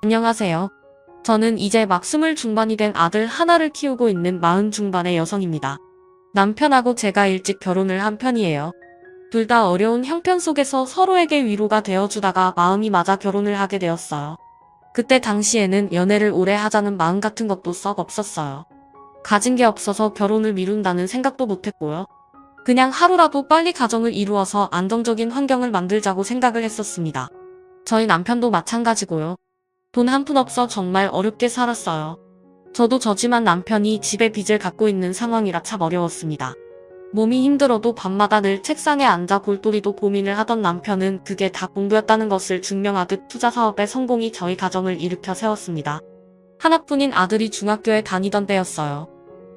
안녕하세요. 저는 이제 막 20 중반이 된 아들 하나를 키우고 있는 40 중반의 여성입니다. 남편하고 제가 일찍 결혼을 한 편이에요. 둘 다 어려운 형편 속에서 서로에게 위로가 되어주다가 마음이 맞아 결혼을 하게 되었어요. 그때 당시에는 연애를 오래 하자는 마음 같은 것도 썩 없었어요. 가진 게 없어서 결혼을 미룬다는 생각도 못했고요. 그냥 하루라도 빨리 가정을 이루어서 안정적인 환경을 만들자고 생각을 했었습니다. 저희 남편도 마찬가지고요. 돈 한 푼 없어 정말 어렵게 살았어요. 저도 저지만 남편이 집에 빚을 갖고 있는 상황이라 참 어려웠습니다. 몸이 힘들어도 밤마다 늘 책상에 앉아 골똘히도 고민을 하던 남편은 그게 다 공부였다는 것을 증명하듯 투자 사업의 성공이 저희 가정을 일으켜 세웠습니다. 하나뿐인 아들이 중학교에 다니던 때였어요.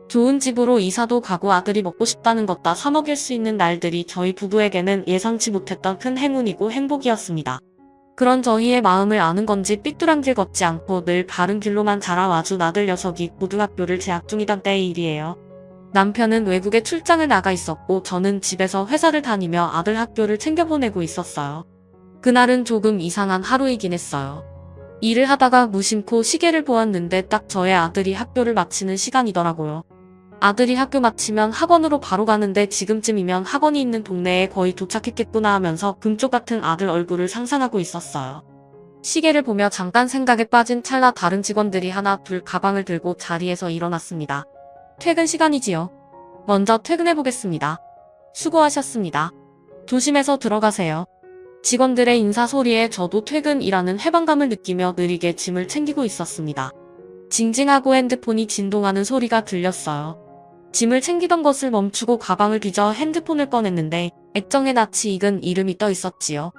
좋은 집으로 이사도 가고 아들이 먹고 싶다는 것 다 사먹일 수 있는 날들이 저희 부부에게는 예상치 못했던 큰 행운이고 행복이었습니다. 그런 저희의 마음을 아는 건지 삐뚤한 길 걷지 않고 늘 바른 길로만 자라와준 아들 녀석이 고등학교를 재학 중이던 때의 일이에요. 남편은 외국에 출장을 나가 있었고 저는 집에서 회사를 다니며 아들 학교를 챙겨보내고 있었어요. 그날은 조금 이상한 하루이긴 했어요. 일을 하다가 무심코 시계를 보았는데 딱 저의 아들이 학교를 마치는 시간이더라고요. 아들이 학교 마치면 학원으로 바로 가는데 지금쯤이면 학원이 있는 동네에 거의 도착했겠구나 하면서 금쪽 같은 아들 얼굴을 상상하고 있었어요. 시계를 보며 잠깐 생각에 빠진 찰나 다른 직원들이 하나 둘 가방을 들고 자리에서 일어났습니다. 퇴근 시간이지요. 먼저 퇴근해보겠습니다. 수고하셨습니다. 조심해서 들어가세요. 직원들의 인사 소리에 저도 퇴근이라는 해방감을 느끼며 느리게 짐을 챙기고 있었습니다. 징징하고 핸드폰이 진동하는 소리가 들렸어요. 짐을 챙기던 것을 멈추고 가방을 뒤져 핸드폰을 꺼냈는데 액정에 낯이 익은 이름이 떠 있었지요.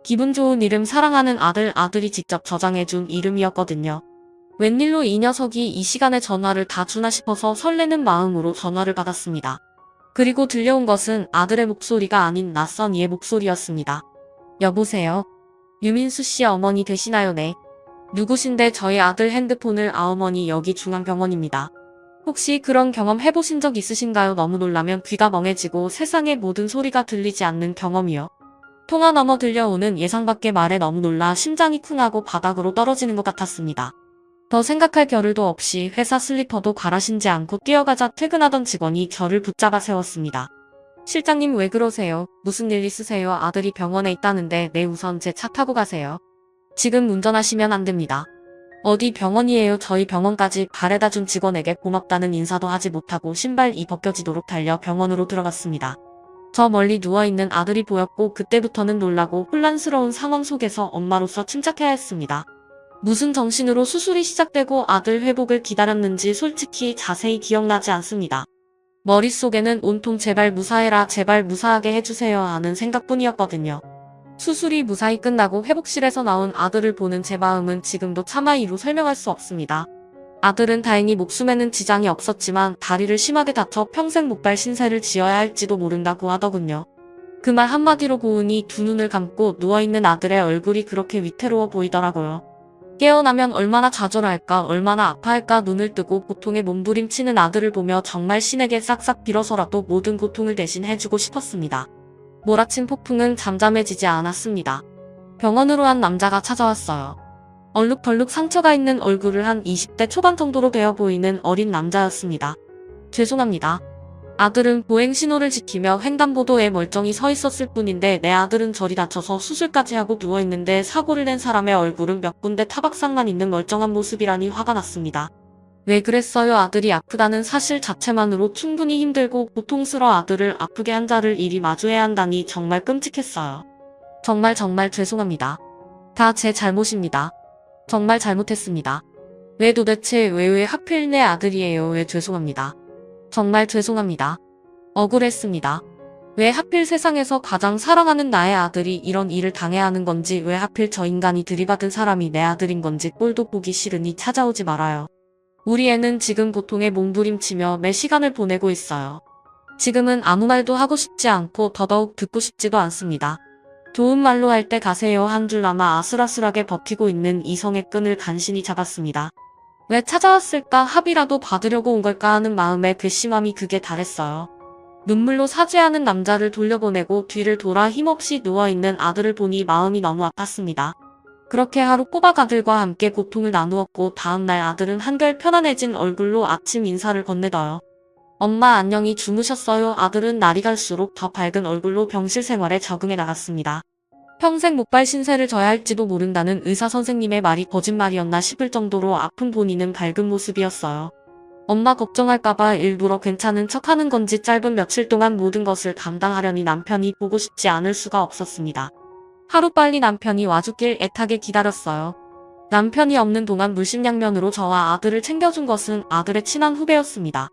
기분 좋은 이름 사랑하는 아들이 직접 저장해준 이름이었거든요. 웬일로 이 녀석이 이 시간에 전화를 다 주나 싶어서 설레는 마음으로 전화를 받았습니다. 그리고 들려온 것은 아들의 목소리가 아닌 낯선 이의 목소리였습니다. 여보세요. 유민수 씨 어머니 되시나요? 네. 누구신데 저희 아들 핸드폰을 어머니 여기 중앙병원입니다. 혹시 그런 경험 해보신 적 있으신가요? 너무 놀라면 귀가 멍해지고 세상의 모든 소리가 들리지 않는 경험이요. 통화 너머 들려오는 예상 밖의 말에 너무 놀라 심장이 쿵하고 바닥으로 떨어지는 것 같았습니다. 더 생각할 겨를도 없이 회사 슬리퍼도 갈아 신지 않고 뛰어가자 퇴근하던 직원이 저를 붙잡아 세웠습니다. 실장님 왜 그러세요? 무슨 일 있으세요? 아들이 병원에 있다는데 네 우선 제 차 타고 가세요. 지금 운전하시면 안 됩니다. 어디 병원이에요? 저희 병원까지 바래다 준 직원에게 고맙다는 인사도 하지 못하고 신발이 벗겨지도록 달려 병원으로 들어갔습니다. 저 멀리 누워있는 아들이 보였고 그때부터는 놀라고 혼란스러운 상황 속에서 엄마로서 침착해야 했습니다. 무슨 정신으로 수술이 시작되고 아들 회복을 기다렸는지 솔직히 자세히 기억나지 않습니다. 머릿속에는 온통 제발 무사해라 제발 무사하게 해주세요 하는 생각뿐이었거든요. 수술이 무사히 끝나고 회복실에서 나온 아들을 보는 제 마음은 지금도 차마 이루 설명할 수 없습니다. 아들은 다행히 목숨에는 지장이 없었지만 다리를 심하게 다쳐 평생 목발 신세를 지어야 할지도 모른다고 하더군요. 그 말 한마디로 고은이 두 눈을 감고 누워있는 아들의 얼굴이 그렇게 위태로워 보이더라고요. 깨어나면 얼마나 좌절할까 얼마나 아파할까 눈을 뜨고 고통에 몸부림치는 아들을 보며 정말 신에게 싹싹 빌어서라도 모든 고통을 대신 해주고 싶었습니다. 몰아친 폭풍은 잠잠해지지 않았습니다. 병원으로 한 남자가 찾아왔어요. 얼룩덜룩 상처가 있는 얼굴을 한 20대 초반 정도로 되어 보이는 어린 남자였습니다. 죄송합니다. 아들은 보행 신호를 지키며 횡단보도에 멀쩡히 서 있었을 뿐인데 내 아들은 저리 다쳐서 수술까지 하고 누워있는데 사고를 낸 사람의 얼굴은 몇 군데 타박상만 있는 멀쩡한 모습이라니 화가 났습니다. 왜 그랬어요? 아들이 아프다는 사실 자체만으로 충분히 힘들고 고통스러워 아들을 아프게 한 자를 일이 마주해야 한다니 정말 끔찍했어요. 정말 죄송합니다. 다 제 잘못입니다. 정말 잘못했습니다. 왜 도대체 왜 하필 내 아들이에요? 왜 죄송합니다. 정말 죄송합니다. 억울했습니다. 왜 하필 세상에서 가장 사랑하는 나의 아들이 이런 일을 당해야 하는 건지 왜 하필 저 인간이 들이받은 사람이 내 아들인 건지 꼴도 보기 싫으니 찾아오지 말아요. 우리 애는 지금 고통에 몸부림치며 매 시간을 보내고 있어요. 지금은 아무 말도 하고 싶지 않고 더더욱 듣고 싶지도 않습니다. 좋은 말로 할 때 가세요 한 줄 남아 아슬아슬하게 버티고 있는 이성의 끈을 간신히 잡았습니다. 왜 찾아왔을까 합의라도 받으려고 온 걸까 하는 마음의 괘씸함이 극에 달했어요. 눈물로 사죄하는 남자를 돌려보내고 뒤를 돌아 힘없이 누워있는 아들을 보니 마음이 너무 아팠습니다. 그렇게 하루 꼬박 아들과 함께 고통을 나누었고 다음날 아들은 한결 편안해진 얼굴로 아침 인사를 건네더요. 엄마 안녕히 주무셨어요. 아들은 날이 갈수록 더 밝은 얼굴로 병실 생활에 적응해 나갔습니다. 평생 목발 신세를 져야 할지도 모른다는 의사 선생님의 말이 거짓말이었나 싶을 정도로 아픈 본인은 밝은 모습이었어요. 엄마 걱정할까봐 일부러 괜찮은 척하는 건지 짧은 며칠 동안 모든 것을 감당하려니 남편이 보고 싶지 않을 수가 없었습니다. 하루빨리 남편이 와주길 애타게 기다렸어요. 남편이 없는 동안 물심양면으로 저와 아들을 챙겨준 것은 아들의 친한 후배였습니다.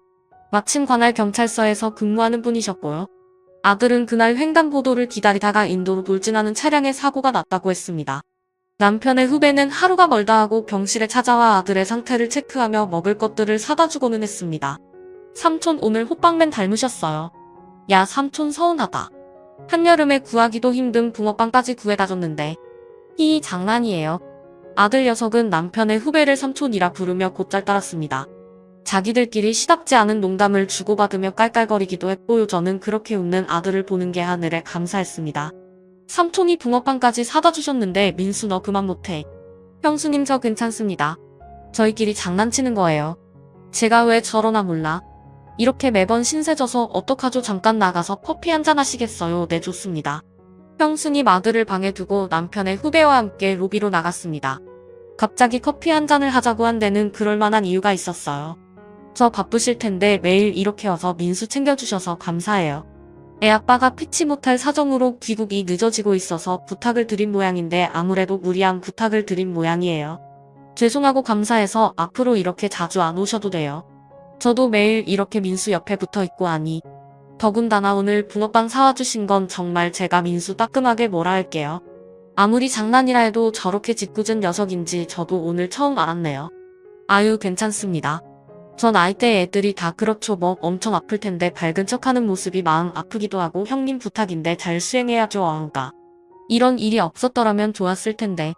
마침 관할 경찰서에서 근무하는 분이셨고요. 아들은 그날 횡단보도를 기다리다가 인도로 돌진하는 차량에 사고가 났다고 했습니다. 남편의 후배는 하루가 멀다 하고 병실에 찾아와 아들의 상태를 체크하며 먹을 것들을 사다 주고는 했습니다. 삼촌 오늘 호빵맨 닮으셨어요. 야 삼촌 서운하다. 한여름에 구하기도 힘든 붕어빵까지 구해다 줬는데. 이 장난이에요. 아들 녀석은 남편의 후배를 삼촌이라 부르며 곧잘 따랐습니다. 자기들끼리 시답지 않은 농담을 주고받으며 깔깔거리기도 했고요. 저는 그렇게 웃는 아들을 보는 게 하늘에 감사했습니다. 삼촌이 붕어빵까지 사다 주셨는데 민수 너 그만 못해. 형수님 저 괜찮습니다. 저희끼리 장난치는 거예요. 제가 왜 저러나 몰라. 이렇게 매번 신세져서 어떡하죠. 잠깐 나가서 커피 한잔 하시겠어요. 네 좋습니다. 형수님 아들을 방에 두고 남편의 후배와 함께 로비로 나갔습니다. 갑자기 커피 한잔을 하자고 한 데는 그럴 만한 이유가 있었어요. 저 바쁘실 텐데 매일 이렇게 와서 민수 챙겨주셔서 감사해요. 애 아빠가 피치 못할 사정으로 귀국이 늦어지고 있어서 부탁을 드린 모양인데 아무래도 무리한 부탁을 드린 모양이에요. 죄송하고 감사해서 앞으로 이렇게 자주 안 오셔도 돼요. 저도 매일 이렇게 민수 옆에 붙어 있고 하니. 더군다나 오늘 붕어빵 사와 주신 건 정말 제가 민수 따끔하게 뭐라 할게요. 아무리 장난이라 해도 저렇게 짓궂은 녀석인지 저도 오늘 처음 알았네요. 아유 괜찮습니다. 전 아이 때 애들이 다 그렇죠 뭐 엄청 아플 텐데 밝은 척하는 모습이 마음 아프기도 하고 형님 부탁인데 잘 수행해야죠 어우가. 이런 일이 없었더라면 좋았을 텐데.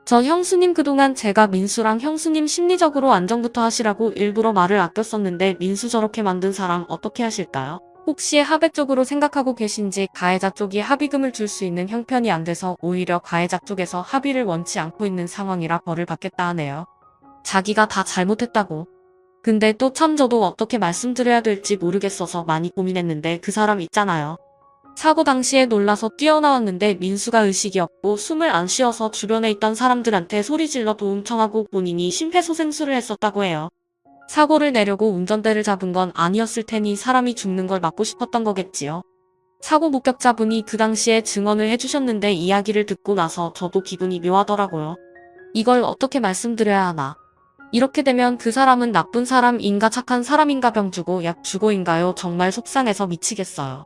저 형수님 그동안 제가 민수랑 형수님 심리적으로 안정부터 하시라고 일부러 말을 아꼈었는데 민수 저렇게 만든 사람 어떻게 하실까요? 혹시 합의 쪽으로 생각하고 계신지 가해자 쪽이 합의금을 줄 수 있는 형편이 안 돼서 오히려 가해자 쪽에서 합의를 원치 않고 있는 상황이라 벌을 받겠다 하네요. 자기가 다 잘못했다고. 근데 또 참 저도 어떻게 말씀드려야 될지 모르겠어서 많이 고민했는데 그 사람 있잖아요. 사고 당시에 놀라서 뛰어나왔는데 민수가 의식이 없고 숨을 안 쉬어서 주변에 있던 사람들한테 소리질러 도움 청하고 본인이 심폐소생술을 했었다고 해요. 사고를 내려고 운전대를 잡은 건 아니었을 테니 사람이 죽는 걸 막고 싶었던 거겠지요. 사고 목격자분이 그 당시에 증언을 해주셨는데 이야기를 듣고 나서 저도 기분이 묘하더라고요. 이걸 어떻게 말씀드려야 하나. 이렇게 되면 그 사람은 나쁜 사람인가 착한 사람인가 병주고 약 주고인가요? 정말 속상해서 미치겠어요.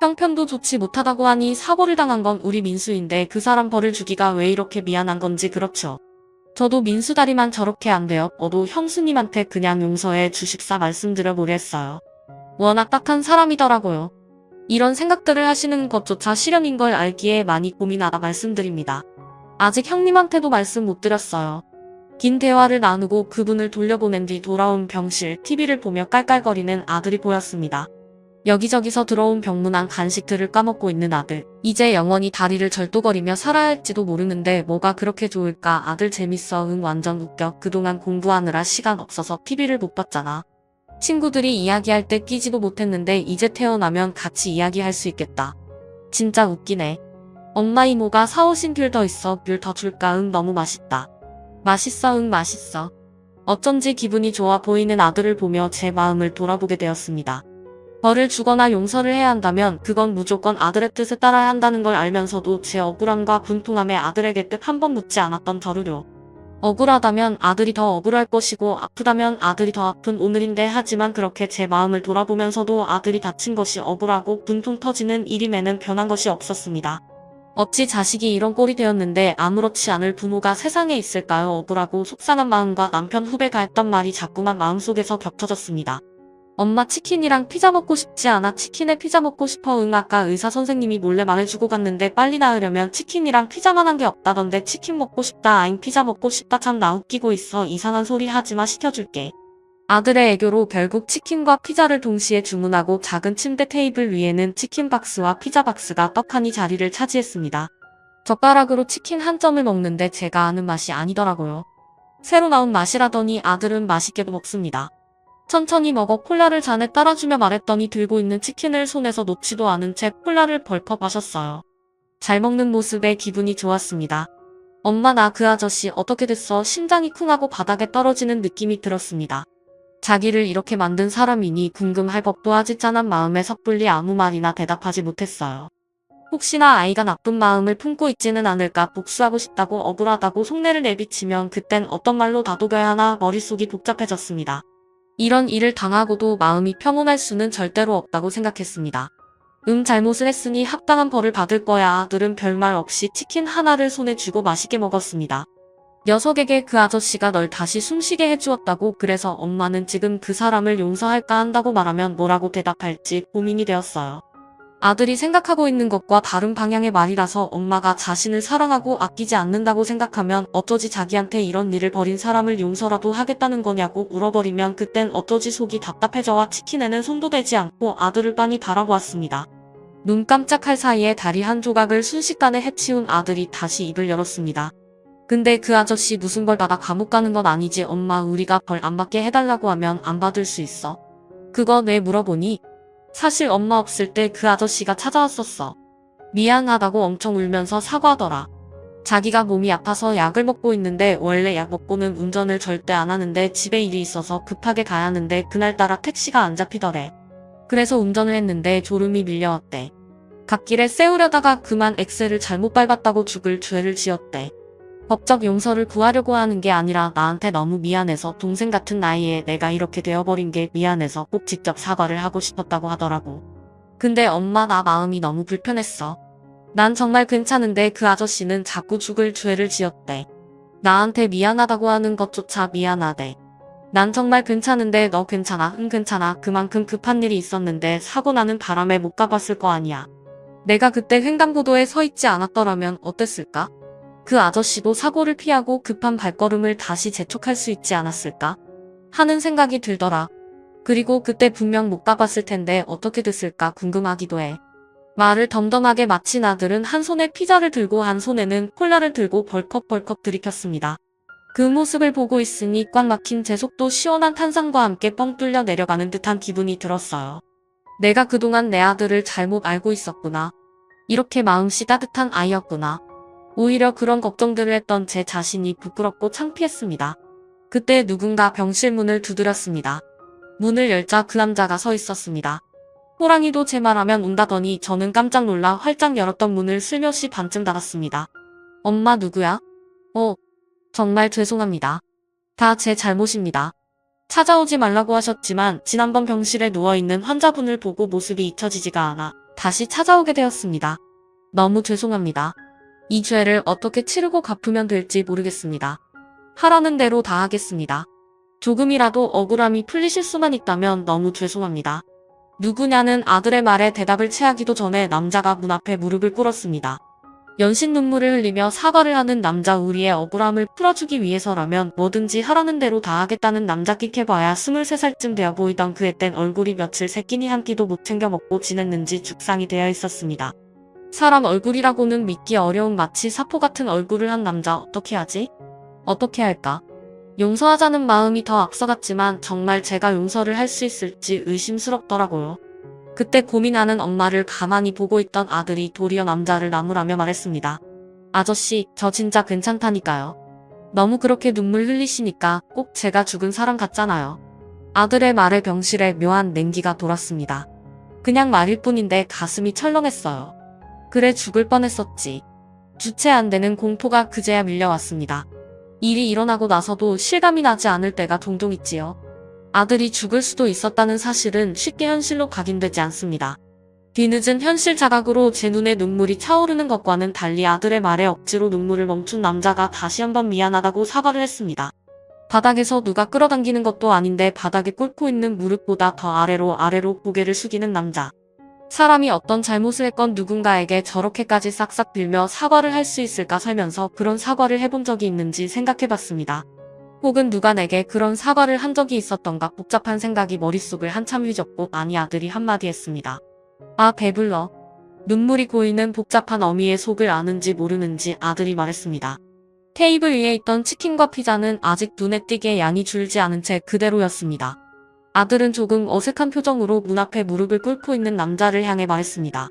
형편도 좋지 못하다고 하니 사고를 당한 건 우리 민수인데 그 사람 벌을 주기가 왜 이렇게 미안한 건지 그렇죠. 저도 민수 다리만 저렇게 안 돼요. 저도 형수님한테 그냥 용서해 주십사 말씀드려보려 했어요. 워낙 딱한 사람이더라고요. 이런 생각들을 하시는 것조차 시련인 걸 알기에 많이 고민하다 말씀드립니다. 아직 형님한테도 말씀 못 드렸어요. 긴 대화를 나누고 그분을 돌려보낸 뒤 돌아온 병실 TV를 보며 깔깔거리는 아들이 보였습니다. 여기저기서 들어온 병문안 간식들을 까먹고 있는 아들. 이제 영원히 다리를 절도거리며 살아야 할지도 모르는데 뭐가 그렇게 좋을까. 아들 재밌어. 응 완전 웃겨. 그동안 공부하느라 시간 없어서 TV를 못 봤잖아. 친구들이 이야기할 때 끼지도 못했는데 이제 태어나면 같이 이야기할 수 있겠다. 진짜 웃기네. 엄마 이모가 사오신 귤 더 있어. 귤 더 줄까? 응 너무 맛있다. 맛있어. 응 맛있어. 어쩐지 기분이 좋아 보이는 아들을 보며 제 마음을 돌아보게 되었습니다. 벌을 주거나 용서를 해야 한다면 그건 무조건 아들의 뜻에 따라야 한다는 걸 알면서도 제 억울함과 분통함에 아들에게 뜻 한 번 묻지 않았던 저를요. 억울하다면 아들이 더 억울할 것이고 아프다면 아들이 더 아픈 오늘인데 하지만 그렇게 제 마음을 돌아보면서도 아들이 다친 것이 억울하고 분통 터지는 일임에는 변한 것이 없었습니다. 어찌 자식이 이런 꼴이 되었는데 아무렇지 않을 부모가 세상에 있을까요? 억울하고 속상한 마음과 남편 후배가 했던 말이 자꾸만 마음속에서 겹쳐졌습니다. 엄마 치킨이랑 피자 먹고 싶지 않아? 치킨에 피자 먹고 싶어. 응 아까 의사 선생님이 몰래 말해주고 갔는데 빨리 나으려면 치킨이랑 피자만 한 게 없다던데 치킨 먹고 싶다. 아잉 피자 먹고 싶다. 참 나 웃기고 있어. 이상한 소리 하지마 시켜줄게. 아들의 애교로 결국 치킨과 피자를 동시에 주문하고 작은 침대 테이블 위에는 치킨 박스와 피자 박스가 떡하니 자리를 차지했습니다. 젓가락으로 치킨 한 점을 먹는데 제가 아는 맛이 아니더라고요. 새로 나온 맛이라더니 아들은 맛있게도 먹습니다. 천천히 먹어 콜라를 잔에 따라주며 말했더니 들고 있는 치킨을 손에서 놓지도 않은 채 콜라를 벌컥 마셨어요. 잘 먹는 모습에 기분이 좋았습니다. 엄마 나 그 아저씨 어떻게 됐어? 심장이 쿵하고 바닥에 떨어지는 느낌이 들었습니다. 자기를 이렇게 만든 사람이니 궁금할 법도 하지 짠한 마음에 섣불리 아무 말이나 대답하지 못했어요. 혹시나 아이가 나쁜 마음을 품고 있지는 않을까 복수하고 싶다고 억울하다고 속내를 내비치면 그땐 어떤 말로 다독여야 하나 머릿속이 복잡해졌습니다. 이런 일을 당하고도 마음이 평온할 수는 절대로 없다고 생각했습니다. 잘못을 했으니 합당한 벌을 받을 거야. 아들은 별말 없이 치킨 하나를 손에 쥐고 맛있게 먹었습니다. 녀석에게 그 아저씨가 널 다시 숨쉬게 해주었다고 그래서 엄마는 지금 그 사람을 용서할까 한다고 말하면 뭐라고 대답할지 고민이 되었어요. 아들이 생각하고 있는 것과 다른 방향의 말이라서 엄마가 자신을 사랑하고 아끼지 않는다고 생각하면 어쩌지 자기한테 이런 일을 벌인 사람을 용서라도 하겠다는 거냐고 물어버리면 그땐 어쩌지 속이 답답해져와 치킨에는 손도 대지 않고 아들을 빤히 바라보았습니다. 눈 깜짝할 사이에 다리 한 조각을 순식간에 해치운 아들이 다시 입을 열었습니다. 근데 그 아저씨 무슨 벌 받아 감옥 가는 건 아니지? 엄마 우리가 벌 안 받게 해달라고 하면 안 받을 수 있어? 그거 왜 물어보니? 사실 엄마 없을 때 그 아저씨가 찾아왔었어. 미안하다고 엄청 울면서 사과하더라. 자기가 몸이 아파서 약을 먹고 있는데 원래 약 먹고는 운전을 절대 안 하는데 집에 일이 있어서 급하게 가야 하는데 그날따라 택시가 안 잡히더래. 그래서 운전을 했는데 졸음이 밀려왔대. 갓길에 세우려다가 그만 엑셀을 잘못 밟았다고 죽을 죄를 지었대. 법적 용서를 구하려고 하는 게 아니라 나한테 너무 미안해서 동생 같은 나이에 내가 이렇게 되어버린 게 미안해서 꼭 직접 사과를 하고 싶었다고 하더라고. 근데 엄마 나 마음이 너무 불편했어. 난 정말 괜찮은데 그 아저씨는 자꾸 죽을 죄를 지었대. 나한테 미안하다고 하는 것조차 미안하대. 난 정말 괜찮은데 너 괜찮아? 응 괜찮아. 그만큼 급한 일이 있었는데 사고 나는 바람에 못 가봤을 거 아니야. 내가 그때 횡단보도에 서 있지 않았더라면 어땠을까? 그 아저씨도 사고를 피하고 급한 발걸음을 다시 재촉할 수 있지 않았을까? 하는 생각이 들더라. 그리고 그때 분명 못 가봤을 텐데 어떻게 됐을까 궁금하기도 해. 말을 덤덤하게 마친 아들은 한 손에 피자를 들고 한 손에는 콜라를 들고 벌컥벌컥 들이켰습니다. 그 모습을 보고 있으니 꽉 막힌 제 속도 시원한 탄산과 함께 뻥 뚫려 내려가는 듯한 기분이 들었어요. 내가 그동안 내 아들을 잘못 알고 있었구나. 이렇게 마음씨 따뜻한 아이였구나. 오히려 그런 걱정들을 했던 제 자신이 부끄럽고 창피했습니다. 그때 누군가 병실 문을 두드렸습니다. 문을 열자 그 남자가 서 있었습니다. 호랑이도 제 말하면 운다더니 저는 깜짝 놀라 활짝 열었던 문을 슬며시 반쯤 닫았습니다. 엄마 누구야? 정말 죄송합니다. 다 제 잘못입니다. 찾아오지 말라고 하셨지만 지난번 병실에 누워있는 환자분을 보고 모습이 잊혀지지가 않아 다시 찾아오게 되었습니다. 너무 죄송합니다. 이 죄를 어떻게 치르고 갚으면 될지 모르겠습니다. 하라는 대로 다 하겠습니다. 조금이라도 억울함이 풀리실 수만 있다면 너무 죄송합니다. 누구냐는 아들의 말에 대답을 취하기도 전에 남자가 문 앞에 무릎을 꿇었습니다. 연신 눈물을 흘리며 사과를 하는 남자 우리의 억울함을 풀어주기 위해서라면 뭐든지 하라는 대로 다 하겠다는 남자 끽해봐야 23살쯤 되어 보이던 그의 땐 얼굴이 며칠 세 끼니 한 끼도 못 챙겨 먹고 지냈는지 죽상이 되어 있었습니다. 사람 얼굴이라고는 믿기 어려운 마치 사포 같은 얼굴을 한 남자 어떻게 하지? 어떻게 할까? 용서하자는 마음이 더 앞서갔지만 정말 제가 용서를 할 수 있을지 의심스럽더라고요. 그때 고민하는 엄마를 가만히 보고 있던 아들이 도리어 남자를 나무라며 말했습니다. 아저씨, 저 진짜 괜찮다니까요. 너무 그렇게 눈물 흘리시니까 꼭 제가 죽은 사람 같잖아요. 아들의 말에 병실에 묘한 냉기가 돌았습니다. 그냥 말일 뿐인데 가슴이 철렁했어요. 그래 죽을 뻔했었지. 주체 안 되는 공포가 그제야 밀려왔습니다. 일이 일어나고 나서도 실감이 나지 않을 때가 종종 있지요. 아들이 죽을 수도 있었다는 사실은 쉽게 현실로 각인되지 않습니다. 뒤늦은 현실 자각으로 제 눈에 눈물이 차오르는 것과는 달리 아들의 말에 억지로 눈물을 멈춘 남자가 다시 한번 미안하다고 사과를 했습니다. 바닥에서 누가 끌어당기는 것도 아닌데 바닥에 꿇고 있는 무릎보다 더 아래로 고개를 숙이는 남자. 사람이 어떤 잘못을 했건 누군가에게 저렇게까지 싹싹 빌며 사과를 할 수 있을까 살면서 그런 사과를 해본 적이 있는지 생각해봤습니다. 혹은 누가 내게 그런 사과를 한 적이 있었던가 복잡한 생각이 머릿속을 한참 휘젓고 아니 아들이 한마디 했습니다. 아 배불러. 눈물이 고이는 복잡한 어미의 속을 아는지 모르는지 아들이 말했습니다. 테이블 위에 있던 치킨과 피자는 아직 눈에 띄게 양이 줄지 않은 채 그대로였습니다. 아들은 조금 어색한 표정으로 문 앞에 무릎을 꿇고 있는 남자를 향해 말했습니다.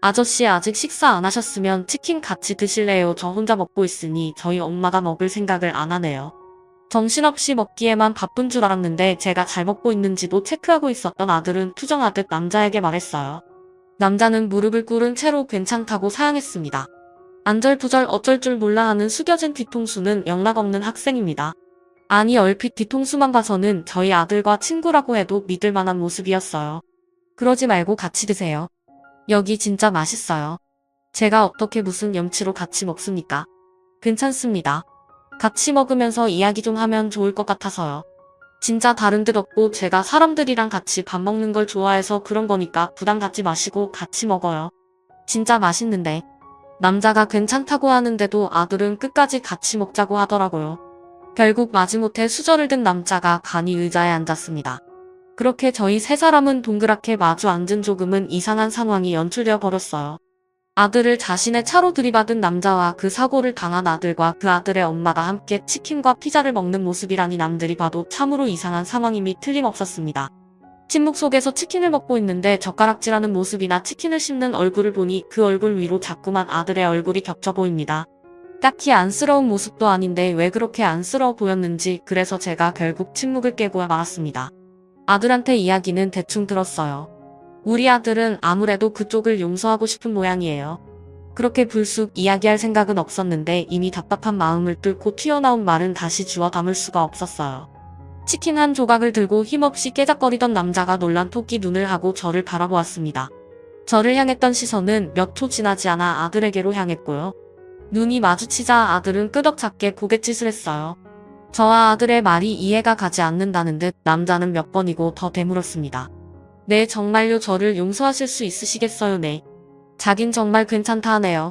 아저씨 아직 식사 안 하셨으면 치킨 같이 드실래요? 저 혼자 먹고 있으니 저희 엄마가 먹을 생각을 안 하네요. 정신없이 먹기에만 바쁜 줄 알았는데 제가 잘 먹고 있는지도 체크하고 있었던 아들은 투정하듯 남자에게 말했어요. 남자는 무릎을 꿇은 채로 괜찮다고 사양했습니다. 안절부절 어쩔 줄 몰라 하는 숙여진 뒤통수는 영락없는 학생입니다. 아니 얼핏 뒤통수만 봐서는 저희 아들과 친구라고 해도 믿을 만한 모습이었어요. 그러지 말고 같이 드세요. 여기 진짜 맛있어요. 제가 어떻게 무슨 염치로 같이 먹습니까? 괜찮습니다. 같이 먹으면서 이야기 좀 하면 좋을 것 같아서요. 진짜 다른 듯 없고 제가 사람들이랑 같이 밥 먹는 걸 좋아해서 그런 거니까 부담 갖지 마시고 같이 먹어요. 진짜 맛있는데. 남자가 괜찮다고 하는데도 아들은 끝까지 같이 먹자고 하더라고요. 결국 마지못해 수저를 든 남자가 간이 의자에 앉았습니다. 그렇게 저희 세 사람은 동그랗게 마주 앉은 조금은 이상한 상황이 연출되어 버렸어요. 아들을 자신의 차로 들이받은 남자와 그 사고를 당한 아들과 그 아들의 엄마가 함께 치킨과 피자를 먹는 모습이라니 남들이 봐도 참으로 이상한 상황임이 틀림없었습니다. 침묵 속에서 치킨을 먹고 있는데 젓가락질하는 모습이나 치킨을 씹는 얼굴을 보니 그 얼굴 위로 자꾸만 아들의 얼굴이 겹쳐 보입니다. 딱히 안쓰러운 모습도 아닌데 왜 그렇게 안쓰러워 보였는지 그래서 제가 결국 침묵을 깨고 말았습니다. 아들한테 이야기는 대충 들었어요. 우리 아들은 아무래도 그쪽을 용서하고 싶은 모양이에요. 그렇게 불쑥 이야기할 생각은 없었는데 이미 답답한 마음을 뚫고 튀어나온 말은 다시 주워 담을 수가 없었어요. 치킨 한 조각을 들고 힘없이 깨작거리던 남자가 놀란 토끼 눈을 하고 저를 바라보았습니다. 저를 향했던 시선은 몇 초 지나지 않아 아들에게로 향했고요. 눈이 마주치자 아들은 끄덕잡게 고갯짓을 했어요. 저와 아들의 말이 이해가 가지 않는다는 듯 남자는 몇 번이고 더 되물었습니다. 네, 정말요. 저를 용서하실 수 있으시겠어요? 네. 자긴 정말 괜찮다 하네요.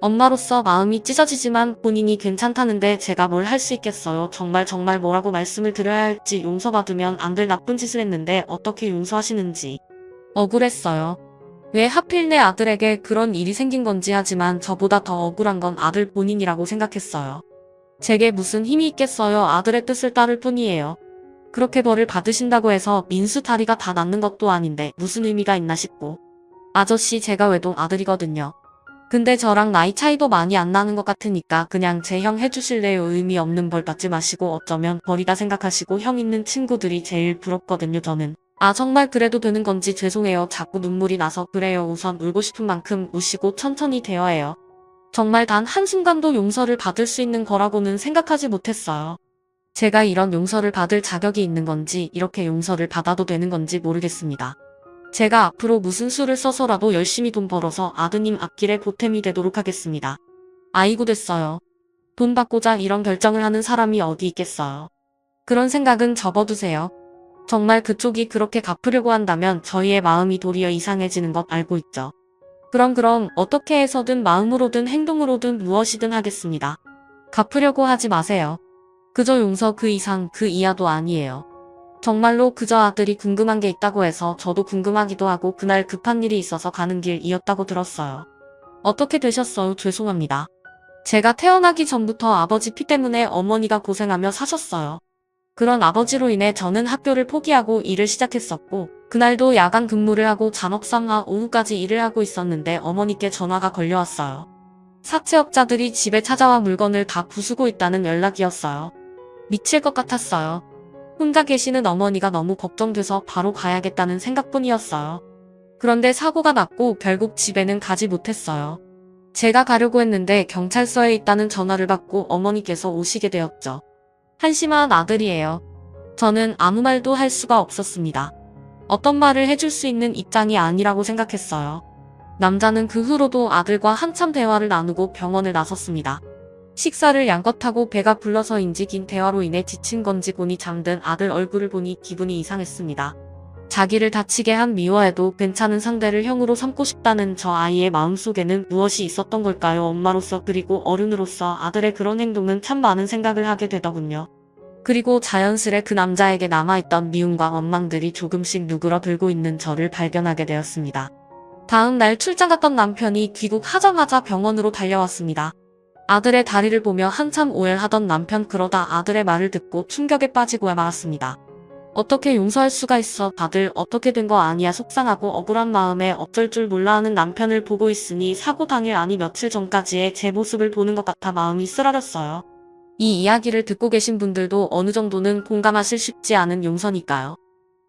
엄마로서 마음이 찢어지지만 본인이 괜찮다는데 제가 뭘 할 수 있겠어요. 정말 뭐라고 말씀을 드려야 할지. 용서받으면 안 될 나쁜 짓을 했는데 어떻게 용서하시는지. 억울했어요. 왜 하필 내 아들에게 그런 일이 생긴 건지 하지만 저보다 더 억울한 건 아들 본인이라고 생각했어요. 제게 무슨 힘이 있겠어요. 아들의 뜻을 따를 뿐이에요. 그렇게 벌을 받으신다고 해서 민수 다리가 다 낫는 것도 아닌데 무슨 의미가 있나 싶고. 아저씨 제가 외동 아들이거든요. 근데 저랑 나이 차이도 많이 안 나는 것 같으니까 그냥 제 형 해주실래요? 의미 없는 벌 받지 마시고 어쩌면 벌이다 생각하시고 형 있는 친구들이 제일 부럽거든요 저는. 아 정말 그래도 되는 건지 죄송해요. 자꾸 눈물이 나서 그래요. 우선 울고 싶은 만큼 우시고 천천히 대화해요. 정말 단 한순간도 용서를 받을 수 있는 거라고는 생각하지 못했어요. 제가 이런 용서를 받을 자격이 있는 건지 이렇게 용서를 받아도 되는 건지 모르겠습니다. 제가 앞으로 무슨 수를 써서라도 열심히 돈 벌어서 아드님 앞길에 보탬이 되도록 하겠습니다. 아이고 됐어요. 돈 받고자 이런 결정을 하는 사람이 어디 있겠어요. 그런 생각은 접어두세요. 정말 그쪽이 그렇게 갚으려고 한다면 저희의 마음이 도리어 이상해지는 것 알고 있죠. 그럼 어떻게 해서든 마음으로든 행동으로든 무엇이든 하겠습니다. 갚으려고 하지 마세요. 그저 용서 그 이상 그 이하도 아니에요. 정말로 그저 아들이 궁금한 게 있다고 해서 저도 궁금하기도 하고 그날 급한 일이 있어서 가는 길이었다고 들었어요. 어떻게 되셨어요? 죄송합니다. 제가 태어나기 전부터 아버지 피 때문에 어머니가 고생하며 사셨어요. 그런 아버지로 인해 저는 학교를 포기하고 일을 시작했었고 그날도 야간 근무를 하고 잔업삼아 오후까지 일을 하고 있었는데 어머니께 전화가 걸려왔어요. 사채업자들이 집에 찾아와 물건을 다 부수고 있다는 연락이었어요. 미칠 것 같았어요. 혼자 계시는 어머니가 너무 걱정돼서 바로 가야겠다는 생각뿐이었어요. 그런데 사고가 났고 결국 집에는 가지 못했어요. 제가 가려고 했는데 경찰서에 있다는 전화를 받고 어머니께서 오시게 되었죠. 한심한 아들이에요. 저는 아무 말도 할 수가 없었습니다. 어떤 말을 해줄 수 있는 입장이 아니라고 생각했어요. 남자는 그 후로도 아들과 한참 대화를 나누고 병원을 나섰습니다. 식사를 양껏 하고 배가 불러서인지 긴 대화로 인해 지친 건지 곤히 잠든 아들 얼굴을 보니 기분이 이상했습니다. 자기를 다치게 한 미워해도 괜찮은 상대를 형으로 삼고 싶다는 저 아이의 마음속에는 무엇이 있었던 걸까요? 엄마로서 그리고 어른으로서 아들의 그런 행동은 참 많은 생각을 하게 되더군요. 그리고 자연스레 그 남자에게 남아있던 미움과 원망들이 조금씩 누그러들고 있는 저를 발견하게 되었습니다. 다음 날 출장 갔던 남편이 귀국하자마자 병원으로 달려왔습니다. 아들의 다리를 보며 한참 오해하던 남편, 그러다 아들의 말을 듣고 충격에 빠지고 말았습니다. 어떻게 용서할 수가 있어. 다들 어떻게 된 거 아니야. 속상하고 억울한 마음에 어쩔 줄 몰라 하는 남편을 보고 있으니 사고 당일 아니 며칠 전까지의 제 모습을 보는 것 같아 마음이 쓰라렸어요. 이 이야기를 듣고 계신 분들도 어느 정도는 공감하실 쉽지 않은 용서니까요.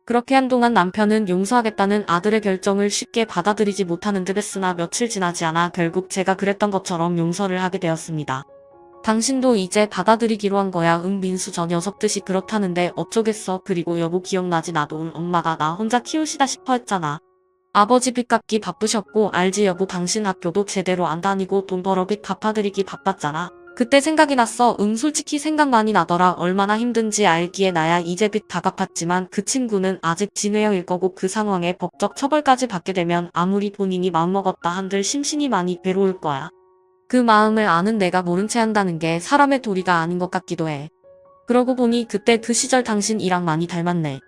그렇게 한동안 남편은 용서하겠다는 아들의 결정을 쉽게 받아들이지 못하는 듯 했으나 며칠 지나지 않아 결국 제가 그랬던 것처럼 용서를 하게 되었습니다. 당신도 이제 받아들이기로 한 거야. 응, 민수 저 녀석 뜻이 그렇다는데 어쩌겠어. 그리고 여보 기억나지? 나도 엄마가 나 혼자 키우시다 싶어 했잖아. 아버지 빚 갚기 바쁘셨고 알지 여보, 당신 학교도 제대로 안 다니고 돈 벌어 빚 갚아드리기 바빴잖아. 그때 생각이 났어. 응, 솔직히 생각 많이 나더라. 얼마나 힘든지 알기에 나야 이제 빚 다 갚았지만 그 친구는 아직 진회형일 거고 그 상황에 법적 처벌까지 받게 되면 아무리 본인이 마음먹었다 한들 심신이 많이 괴로울 거야. 그 마음을 아는 내가 모른 채 한다는 게 사람의 도리가 아닌 것 같기도 해. 그러고 보니 그때 그 시절 당신이랑 많이 닮았네.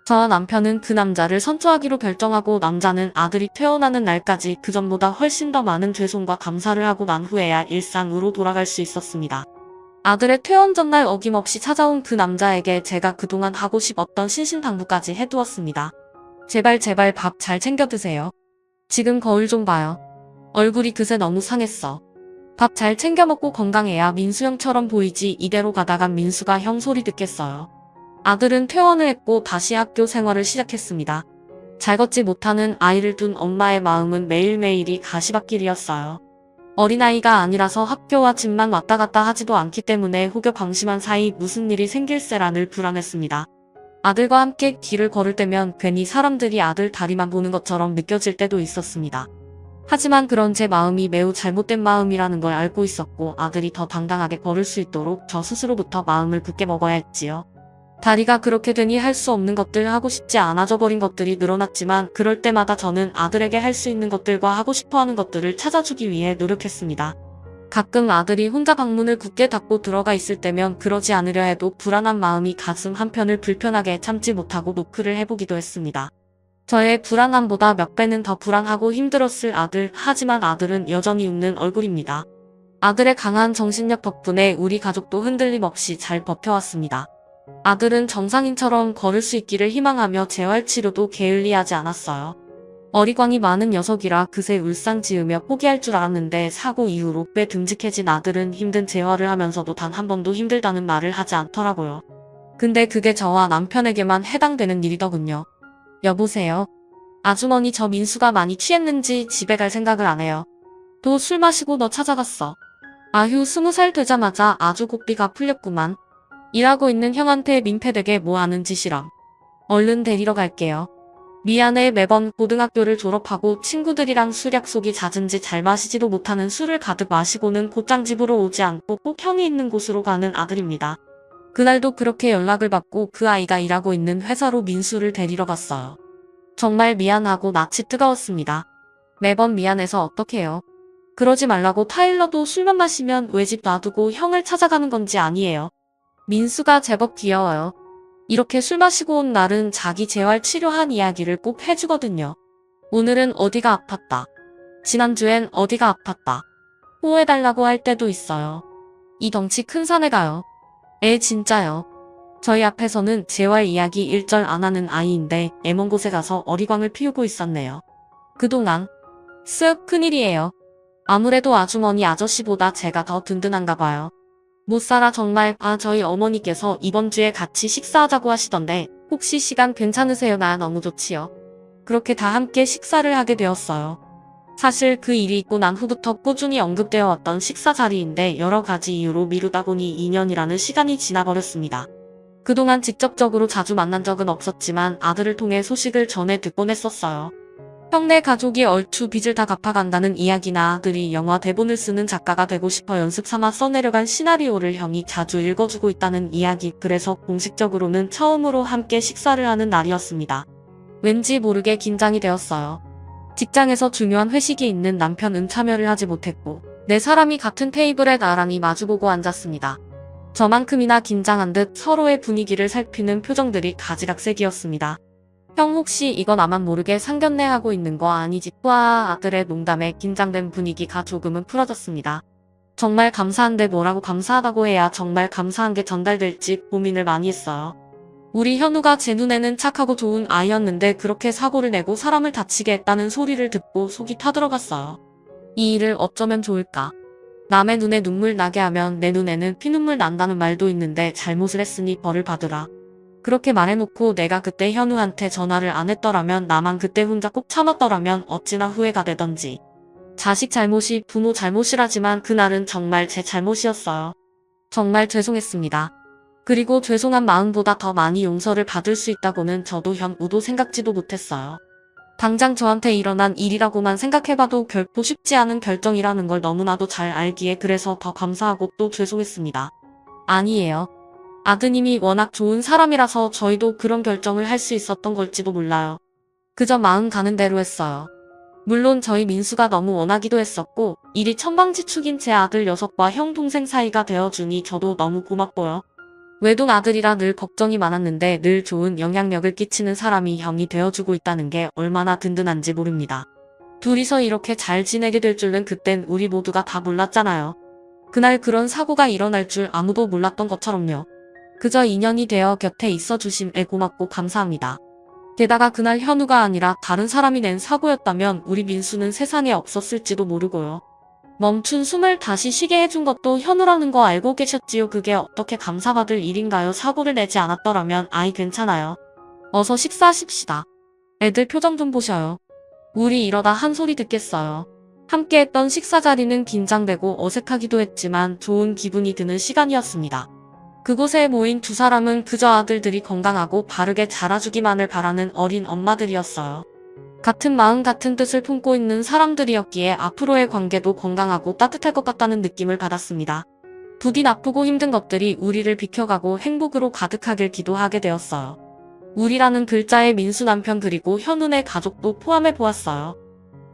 저와 남편은 그 남자를 선처하기로 결정하고 남자는 아들이 태어나는 날까지 그 전보다 훨씬 더 많은 죄송과 감사를 하고 난 후에야 일상으로 돌아갈 수 있었습니다. 아들의 퇴원 전날 어김없이 찾아온 그 남자에게 제가 그동안 하고 싶었던 신신당부까지 해두었습니다. 제발 밥 잘 챙겨 드세요. 지금 거울 좀 봐요. 얼굴이 그새 너무 상했어. 밥 잘 챙겨 먹고 건강해야 민수 형처럼 보이지. 이대로 가다간 민수가 형 소리 듣겠어요. 아들은 퇴원을 했고 다시 학교 생활을 시작했습니다. 잘 걷지 못하는 아이를 둔 엄마의 마음은 매일매일이 가시밭길이었어요. 어린아이가 아니라서 학교와 집만 왔다 갔다 하지도 않기 때문에 혹여 방심한 사이 무슨 일이 생길세라 늘 불안했습니다. 아들과 함께 길을 걸을 때면 괜히 사람들이 아들 다리만 보는 것처럼 느껴질 때도 있었습니다. 하지만 그런 제 마음이 매우 잘못된 마음이라는 걸 알고 있었고 아들이 더 당당하게 걸을 수 있도록 저 스스로부터 마음을 굳게 먹어야 했지요. 다리가 그렇게 되니 할 수 없는 것들, 하고 싶지 않아져 버린 것들이 늘어났지만 그럴 때마다 저는 아들에게 할 수 있는 것들과 하고 싶어하는 것들을 찾아주기 위해 노력했습니다. 가끔 아들이 혼자 방문을 굳게 닫고 들어가 있을 때면 그러지 않으려 해도 불안한 마음이 가슴 한편을 불편하게 참지 못하고 노크를 해보기도 했습니다. 저의 불안함보다 몇 배는 더 불안하고 힘들었을 아들, 하지만 아들은 여전히 웃는 얼굴입니다. 아들의 강한 정신력 덕분에 우리 가족도 흔들림 없이 잘 버텨왔습니다. 아들은 정상인처럼 걸을 수 있기를 희망하며 재활치료도 게을리하지 않았어요. 어리광이 많은 녀석이라 그새 울상지으며 포기할 줄 알았는데 사고 이후로 꽤 듬직해진 아들은 힘든 재활을 하면서도 단 한 번도 힘들다는 말을 하지 않더라고요. 근데 그게 저와 남편에게만 해당되는 일이더군요. 여보세요. 아주머니, 저 민수가 많이 취했는지 집에 갈 생각을 안 해요. 또 술 마시고 너 찾아갔어. 아휴, 20살 되자마자 아주 고삐가 풀렸구만. 일하고 있는 형한테 민폐되게 뭐 하는 짓이람. 얼른 데리러 갈게요. 미안해. 매번 고등학교를 졸업하고 친구들이랑 술 약속이 잦은지 잘 마시지도 못하는 술을 가득 마시고는 곧장 집으로 오지 않고 꼭 형이 있는 곳으로 가는 아들입니다. 그날도 그렇게 연락을 받고 그 아이가 일하고 있는 회사로 민수를 데리러 갔어요. 정말 미안하고 낯이 뜨거웠습니다. 매번 미안해서 어떡해요. 그러지 말라고. 타일러도 술만 마시면 왜 집 놔두고 형을 찾아가는 건지 아니에요. 민수가 제법 귀여워요. 이렇게 술 마시고 온 날은 자기 재활 치료한 이야기를 꼭 해주거든요. 오늘은 어디가 아팠다. 지난주엔 어디가 아팠다. 호해달라고 할 때도 있어요. 이 덩치 큰 산에 가요. 진짜요. 저희 앞에서는 재활 이야기 일절 안 하는 아이인데 애먼 곳에 가서 어리광을 피우고 있었네요. 그동안 쓱 큰일이에요. 아무래도 아주머니 아저씨보다 제가 더 든든한가 봐요. 못 살아 정말. 저희 어머니께서 이번 주에 같이 식사하자고 하시던데 혹시 시간 괜찮으세요? 나 너무 좋지요. 그렇게 다 함께 식사를 하게 되었어요. 사실 그 일이 있고 난 후부터 꾸준히 언급되어 왔던 식사 자리인데 여러 가지 이유로 미루다 보니 2년이라는 시간이 지나버렸습니다. 그동안 직접적으로 자주 만난 적은 없었지만 아들을 통해 소식을 전해 듣곤 했었어요. 형네 가족이 얼추 빚을 다 갚아간다는 이야기나 아들이 영화 대본을 쓰는 작가가 되고 싶어 연습 삼아 써내려간 시나리오를 형이 자주 읽어주고 있다는 이야기. 그래서 공식적으로는 처음으로 함께 식사를 하는 날이었습니다. 왠지 모르게 긴장이 되었어요. 직장에서 중요한 회식이 있는 남편은 참여를 하지 못했고 네 사람이 같은 테이블에 나란히 마주보고 앉았습니다. 저만큼이나 긴장한 듯 서로의 분위기를 살피는 표정들이 가지락색이었습니다. 형 혹시 이거 나만 모르게 상견례 하고 있는 거 아니지? 뿌아 아들의 농담에 긴장된 분위기가 조금은 풀어졌습니다. 정말 감사한데 뭐라고 감사하다고 해야 정말 감사한 게 전달될지 고민을 많이 했어요. 우리 현우가 제 눈에는 착하고 좋은 아이였는데 그렇게 사고를 내고 사람을 다치게 했다는 소리를 듣고 속이 타들어갔어요. 이 일을 어쩌면 좋을까? 남의 눈에 눈물 나게 하면 내 눈에는 피눈물 난다는 말도 있는데 잘못을 했으니 벌을 받으라. 그렇게 말해놓고 내가 그때 현우한테 전화를 안 했더라면 나만 그때 혼자 꼭 참았더라면 어찌나 후회가 되던지. 자식 잘못이 부모 잘못이라지만 그날은 정말 제 잘못이었어요. 정말 죄송했습니다. 그리고 죄송한 마음보다 더 많이 용서를 받을 수 있다고는 저도 현우도 생각지도 못했어요. 당장 저한테 일어난 일이라고만 생각해봐도 결코 쉽지 않은 결정이라는 걸 너무나도 잘 알기에 그래서 더 감사하고 또 죄송했습니다. 아니에요. 아드님이 워낙 좋은 사람이라서 저희도 그런 결정을 할 수 있었던 걸지도 몰라요. 그저 마음 가는 대로 했어요. 물론 저희 민수가 너무 원하기도 했었고 일이 천방지축인 제 아들 녀석과 형 동생 사이가 되어주니 저도 너무 고맙고요. 외동 아들이라 늘 걱정이 많았는데 늘 좋은 영향력을 끼치는 사람이 형이 되어주고 있다는 게 얼마나 든든한지 모릅니다. 둘이서 이렇게 잘 지내게 될 줄은 그땐 우리 모두가 다 몰랐잖아요. 그날 그런 사고가 일어날 줄 아무도 몰랐던 것처럼요. 그저 인연이 되어 곁에 있어 주심에 고맙고 감사합니다. 게다가 그날 현우가 아니라 다른 사람이 낸 사고였다면 우리 민수는 세상에 없었을지도 모르고요. 멈춘 숨을 다시 쉬게 해준 것도 현우라는 거 알고 계셨지요. 그게 어떻게 감사받을 일인가요? 사고를 내지 않았더라면 아이 괜찮아요. 어서 식사하십시다. 애들 표정 좀 보셔요. 우리 이러다 한 소리 듣겠어요. 함께했던 식사 자리는 긴장되고 어색하기도 했지만 좋은 기분이 드는 시간이었습니다. 그곳에 모인 두 사람은 그저 아들들이 건강하고 바르게 자라주기만을 바라는 어린 엄마들이었어요. 같은 마음 같은 뜻을 품고 있는 사람들이었기에 앞으로의 관계도 건강하고 따뜻할 것 같다는 느낌을 받았습니다. 부디 나쁘고 힘든 것들이 우리를 비켜가고 행복으로 가득하길 기도하게 되었어요. 우리라는 글자에 민수 남편 그리고 현우네 가족도 포함해 보았어요.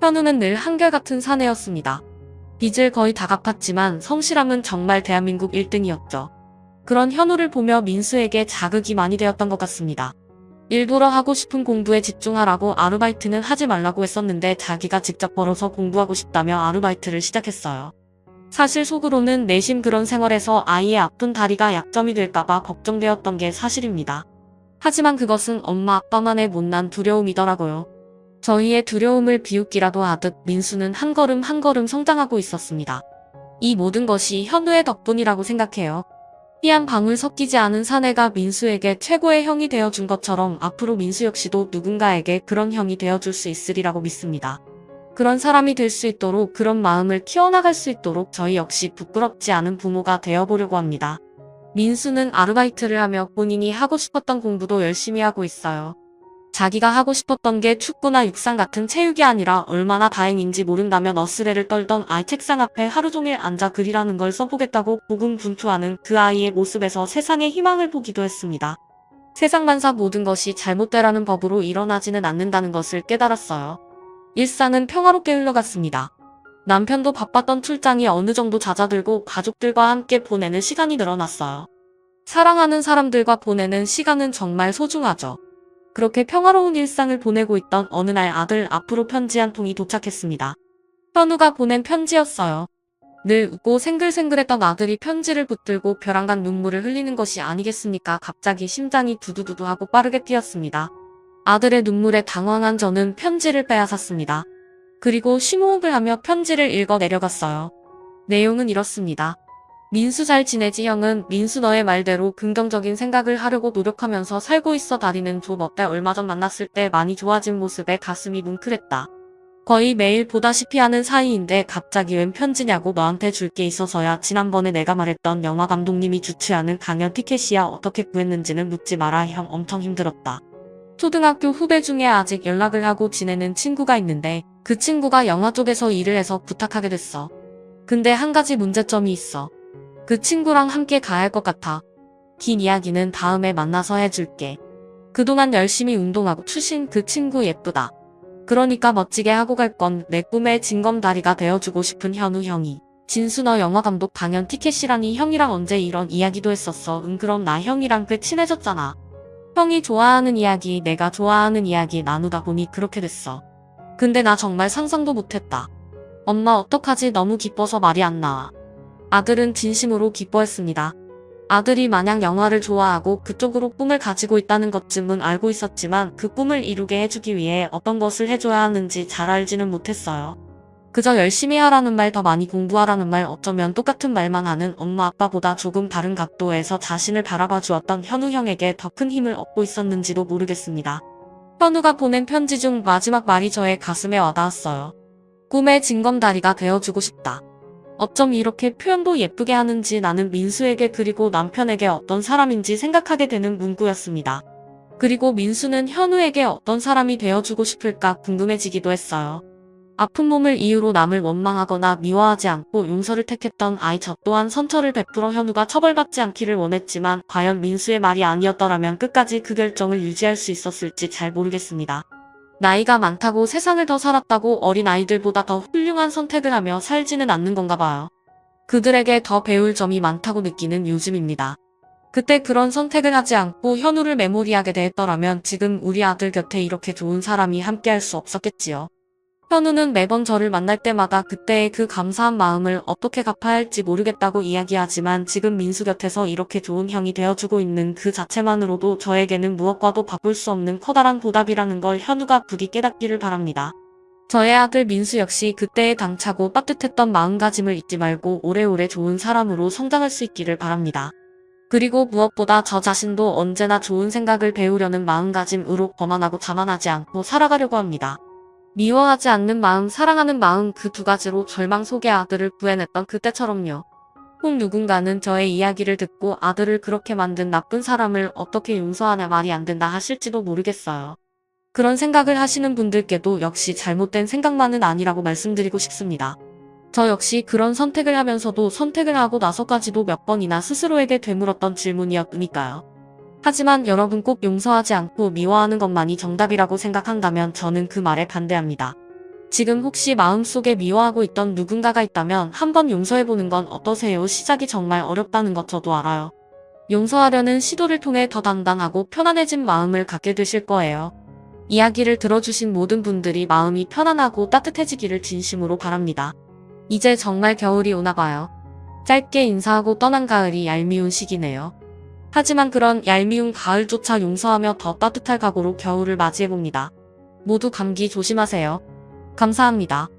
현우는 늘 한결같은 사내였습니다. 빚을 거의 다 갚았지만 성실함은 정말 대한민국 1등이었죠. 그런 현우를 보며 민수에게 자극이 많이 되었던 것 같습니다. 일부러 하고 싶은 공부에 집중하라고 아르바이트는 하지 말라고 했었는데 자기가 직접 벌어서 공부하고 싶다며 아르바이트를 시작했어요. 사실 속으로는 내심 그런 생활에서 아이의 아픈 다리가 약점이 될까봐 걱정되었던 게 사실입니다. 하지만 그것은 엄마 아빠만의 못난 두려움이더라고요. 저희의 두려움을 비웃기라도 하듯 민수는 한 걸음 한 걸음 성장하고 있었습니다. 이 모든 것이 현우의 덕분이라고 생각해요. 피 한 방울 섞이지 않은 사내가 민수에게 최고의 형이 되어준 것처럼 앞으로 민수 역시도 누군가에게 그런 형이 되어줄 수 있으리라고 믿습니다. 그런 사람이 될 수 있도록 그런 마음을 키워나갈 수 있도록 저희 역시 부끄럽지 않은 부모가 되어보려고 합니다. 민수는 아르바이트를 하며 본인이 하고 싶었던 공부도 열심히 하고 있어요. 자기가 하고 싶었던 게 축구나 육상 같은 체육이 아니라 얼마나 다행인지 모른다며 너스레를 떨던 아이 책상 앞에 하루 종일 앉아 글이라는 걸 써보겠다고 고군분투하는 그 아이의 모습에서 세상의 희망을 보기도 했습니다. 세상만사 모든 것이 잘못되라는 법으로 일어나지는 않는다는 것을 깨달았어요. 일상은 평화롭게 흘러갔습니다. 남편도 바빴던 출장이 어느 정도 잦아들고 가족들과 함께 보내는 시간이 늘어났어요. 사랑하는 사람들과 보내는 시간은 정말 소중하죠. 그렇게 평화로운 일상을 보내고 있던 어느 날 아들 앞으로 편지 한 통이 도착했습니다. 현우가 보낸 편지였어요. 늘 웃고 생글생글했던 아들이 편지를 붙들고 벼랑간 눈물을 흘리는 것이 아니겠습니까? 갑자기 심장이 두두두두하고 빠르게 뛰었습니다. 아들의 눈물에 당황한 저는 편지를 빼앗았습니다. 그리고 심호흡을 하며 편지를 읽어 내려갔어요. 내용은 이렇습니다. 민수 잘 지내지 형은 민수 너의 말대로 긍정적인 생각을 하려고 노력하면서 살고 있어. 다리는 좀 어때? 얼마 전 만났을 때 많이 좋아진 모습에 가슴이 뭉클했다. 거의 매일 보다시피 하는 사이인데 갑자기 웬 편지냐고. 너한테 줄 게 있어서야. 지난번에 내가 말했던 영화 감독님이 주최하는 강연 티켓이야. 어떻게 구했는지는 묻지 마라. 형 엄청 힘들었다. 초등학교 후배 중에 아직 연락을 하고 지내는 친구가 있는데 그 친구가 영화 쪽에서 일을 해서 부탁하게 됐어. 근데 한 가지 문제점이 있어. 그 친구랑 함께 가야 할 것 같아. 긴 이야기는 다음에 만나서 해줄게. 그동안 열심히 운동하고 추신 그 친구 예쁘다. 그러니까 멋지게 하고 갈 건 내 꿈의 징검다리가 되어주고 싶은 현우 형이. 진수 너 영화감독 강연 티켓이라니. 형이랑 언제 이런 이야기도 했었어. 그럼 나 형이랑 꽤 친해졌잖아. 형이 좋아하는 이야기, 내가 좋아하는 이야기 나누다 보니 그렇게 됐어. 근데 나 정말 상상도 못했다. 엄마 어떡하지? 너무 기뻐서 말이 안 나와. 아들은 진심으로 기뻐했습니다. 아들이 마냥 영화를 좋아하고 그쪽으로 꿈을 가지고 있다는 것쯤은 알고 있었지만 그 꿈을 이루게 해주기 위해 어떤 것을 해줘야 하는지 잘 알지는 못했어요. 그저 열심히 하라는 말, 더 많이 공부하라는 말, 어쩌면 똑같은 말만 하는 엄마 아빠보다 조금 다른 각도에서 자신을 바라봐 주었던 현우 형에게 더 큰 힘을 얻고 있었는지도 모르겠습니다. 현우가 보낸 편지 중 마지막 말이 저의 가슴에 와닿았어요. 꿈의 징검다리가 되어주고 싶다. 어쩜 이렇게 표현도 예쁘게 하는지 나는 민수에게 그리고 남편에게 어떤 사람인지 생각하게 되는 문구였습니다. 그리고 민수는 현우에게 어떤 사람이 되어주고 싶을까 궁금해지기도 했어요. 아픈 몸을 이유로 남을 원망하거나 미워하지 않고 용서를 택했던 아이 저 또한 선처를 베풀어 현우가 처벌받지 않기를 원했지만 과연 민수의 말이 아니었더라면 끝까지 그 결정을 유지할 수 있었을지 잘 모르겠습니다. 나이가 많다고 세상을 더 살았다고 어린 아이들보다 더 훌륭한 선택을 하며 살지는 않는 건가 봐요. 그들에게 더 배울 점이 많다고 느끼는 요즘입니다. 그때 그런 선택을 하지 않고 현우를 메모리하게 됐더라면 지금 우리 아들 곁에 이렇게 좋은 사람이 함께할 수 없었겠지요. 현우는 매번 저를 만날 때마다 그때의 그 감사한 마음을 어떻게 갚아야 할지 모르겠다고 이야기하지만 지금 민수 곁에서 이렇게 좋은 형이 되어주고 있는 그 자체만으로도 저에게는 무엇과도 바꿀 수 없는 커다란 보답이라는 걸 현우가 부디 깨닫기를 바랍니다. 저의 아들 민수 역시 그때의 당차고 따뜻했던 마음가짐을 잊지 말고 오래오래 좋은 사람으로 성장할 수 있기를 바랍니다. 그리고 무엇보다 저 자신도 언제나 좋은 생각을 배우려는 마음가짐으로 거만하고 자만하지 않고 살아가려고 합니다. 미워하지 않는 마음, 사랑하는 마음 그 두 가지로 절망 속의 아들을 구해냈던 그때처럼요. 혹 누군가는 저의 이야기를 듣고 아들을 그렇게 만든 나쁜 사람을 어떻게 용서하냐 말이 안 된다 하실지도 모르겠어요. 그런 생각을 하시는 분들께도 역시 잘못된 생각만은 아니라고 말씀드리고 싶습니다. 저 역시 그런 선택을 하면서도 선택을 하고 나서까지도 몇 번이나 스스로에게 되물었던 질문이었으니까요. 하지만 여러분 꼭 용서하지 않고 미워하는 것만이 정답이라고 생각한다면 저는 그 말에 반대합니다. 지금 혹시 마음속에 미워하고 있던 누군가가 있다면 한번 용서해보는 건 어떠세요? 시작이 정말 어렵다는 것 저도 알아요. 용서하려는 시도를 통해 더 단단하고 편안해진 마음을 갖게 되실 거예요. 이야기를 들어주신 모든 분들이 마음이 편안하고 따뜻해지기를 진심으로 바랍니다. 이제 정말 겨울이 오나 봐요. 짧게 인사하고 떠난 가을이 얄미운 시기네요. 하지만 그런 얄미운 가을조차 용서하며 더 따뜻할 각오로 겨울을 맞이해봅니다. 모두 감기 조심하세요. 감사합니다.